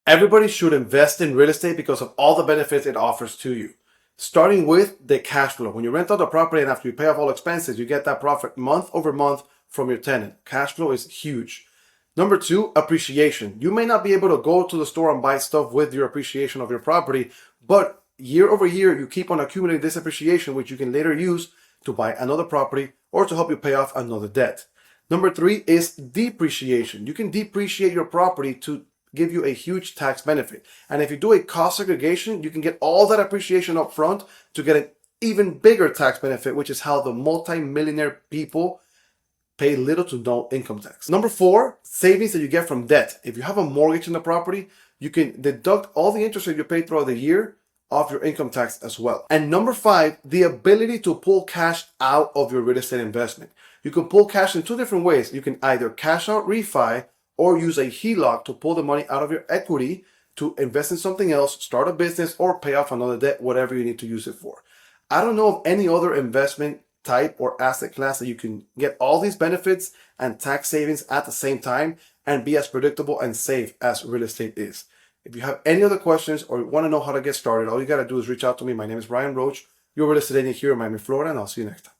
Everybody should invest in real estate because of all the benefits it offers to you. Starting with the cash flow. When you rent out the property and after you pay off all expenses, you get that profit month over month from your tenant. Cash flow is huge. Number two, appreciation. You may not be able to go to the store and buy stuff with your appreciation of your property, but year over year, you keep on accumulating this appreciation, which you can later use to buy another property or to help you pay off another debt. Number three is depreciation. You can depreciate your property to give you a huge tax benefit. And if you do a cost segregation, you can get all that appreciation up front to get an even bigger tax benefit, which is how the multi-millionaire people pay little to no income tax. Number four, savings that you get from debt. If you have a mortgage in the property, you can deduct all the interest that you pay throughout the year off your income tax as well. And number five, the ability to pull cash out of your real estate investment. You can pull cash in two different ways. You can either cash out refi or use a HELOC to pull the money out of your equity to invest in something else, start a business, or pay off another debt, whatever you need to use it for. I don't know of any other investment type or asset class that you can get all these benefits and tax savings at the same time and be as predictable and safe as real estate is. If you have any other questions or want to know how to get started, all you got to do is reach out to me. My name is Bryan Roach, your real estate agent here in Miami, Florida, and I'll see you next time.